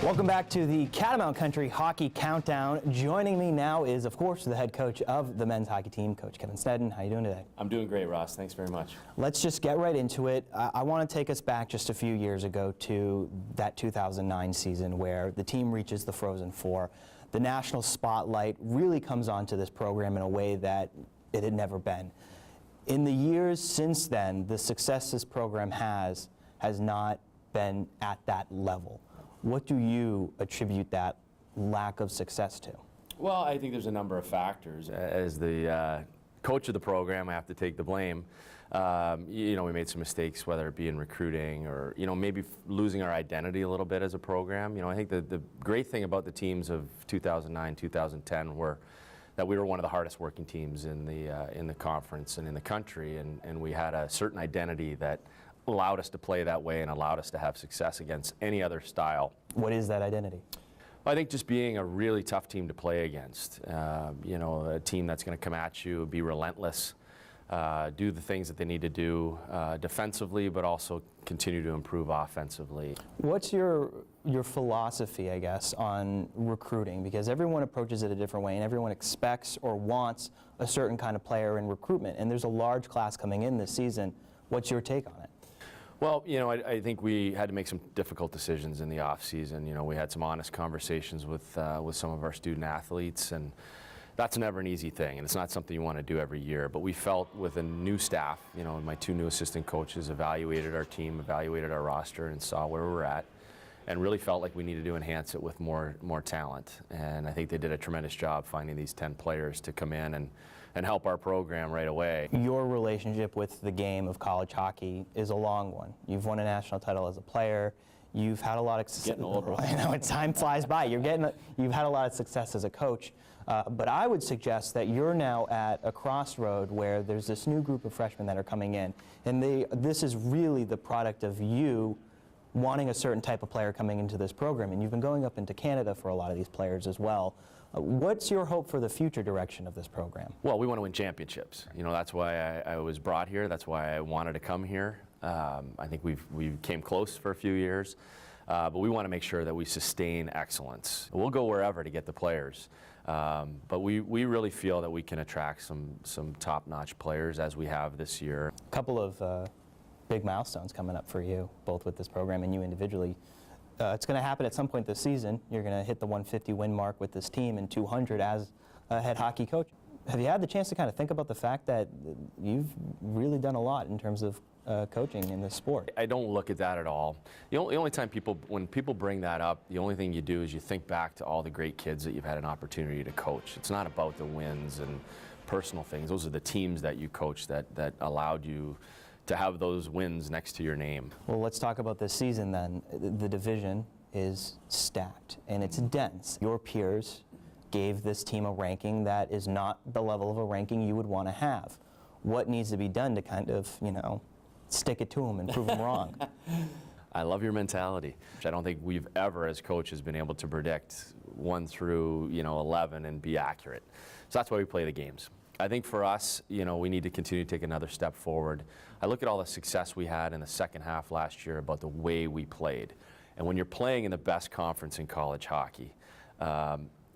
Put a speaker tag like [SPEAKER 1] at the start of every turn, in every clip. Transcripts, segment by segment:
[SPEAKER 1] Welcome back to the Catamount Country Hockey Countdown. Joining me now is, of course, the head coach of the men's hockey team, Coach Kevin Sneddon. How are you doing today?
[SPEAKER 2] I'm doing great, Ross. Thanks very much.
[SPEAKER 1] Let's just get right into it. I want to take us back just a few years ago to that 2009 season where the team reaches the Frozen Four. The national spotlight really comes onto this program in a way that it had never been. In the years since then, the success this program has not been at that level. What do you attribute that lack of success to?
[SPEAKER 2] Well, I think there's a number of factors. As the coach of the program, I have to take the blame. We made some mistakes, whether it be in recruiting or, maybe losing our identity a little bit as a program. I think the great thing about the teams of 2009, 2010 were that we were one of the hardest working teams in the conference and in the country, and we had a certain identity that allowed us to play that way and allowed us to have success against any other style.
[SPEAKER 1] What is that identity?
[SPEAKER 2] I think just being a really tough team to play against. A team that's going to come at you, be relentless, do the things that they need to do defensively, but also continue to improve offensively.
[SPEAKER 1] What's your philosophy, I guess, on recruiting? Because everyone approaches it a different way, and everyone expects or wants a certain kind of player in recruitment. And there's a large class coming in this season. What's your take on it?
[SPEAKER 2] Well, I think we had to make some difficult decisions in the off season. We had some honest conversations with some of our student athletes, and that's never an easy thing, and it's not something you want to do every year. But we felt with a new staff, my two new assistant coaches evaluated our team, evaluated our roster, and saw where we're at, and really felt like we needed to enhance it with more talent. And I think they did a tremendous job finding these 10 players to come in and help our program right away.
[SPEAKER 1] Your relationship with the game of college hockey is a long one. You've won a national title as a player. You've had a lot of success.
[SPEAKER 2] Getting older.
[SPEAKER 1] I know, time flies by. You've had a lot of success as a coach. But I would suggest that you're now at a crossroad where there's this new group of freshmen that are coming in, and this is really the product of you wanting a certain type of player coming into this program, and you've been going up into Canada for a lot of these players as well. What's your hope for the future direction of this program?
[SPEAKER 2] Well, we want to win championships. That's why I was brought here. That's why I wanted to come here. I think we came close for a few years, but we want to make sure that we sustain excellence. We'll go wherever to get the players, but we really feel that we can attract some top-notch players as we have this year.
[SPEAKER 1] A couple of big milestones coming up for you, both with this program and you individually. It's going to happen at some point this season. You're going to hit the 150 win mark with this team and 200 as a head hockey coach. Have you had the chance to kind of think about the fact that you've really done a lot in terms of coaching in this sport?
[SPEAKER 2] I don't look at that at all. The only time when people bring that up, the only thing you do is you think back to all the great kids that you've had an opportunity to coach. It's not about the wins and personal things. Those are the teams that you coach that allowed you to have those wins next to your name.
[SPEAKER 1] Well, let's talk about this season then. The division is stacked and it's dense. Your peers gave this team a ranking that is not the level of a ranking you would want to have. What needs to be done to kind of, stick it to them and prove them wrong?
[SPEAKER 2] I love your mentality. I don't think we've ever, as coaches, been able to predict 1 through 11 and be accurate. So that's why we play the games. I think for us, we need to continue to take another step forward. I look at all the success we had in the second half last year about the way we played. And when you're playing in the best conference in college hockey,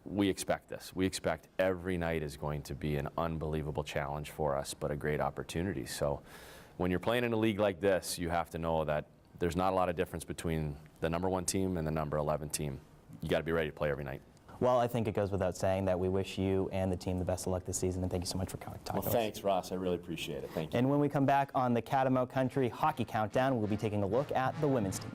[SPEAKER 2] we expect this. We expect every night is going to be an unbelievable challenge for us, but a great opportunity. So when you're playing in a league like this, you have to know that there's not a lot of difference between the #1 team and the #11 team. You got to be ready to play every night.
[SPEAKER 1] Well, I think it goes without saying that we wish you and the team the best of luck this season, and thank you so much for talking to us.
[SPEAKER 2] Well, thanks, Ross. I really appreciate it. Thank you.
[SPEAKER 1] And when we come back on the Catamount Country Hockey Countdown, we'll be taking a look at the women's team.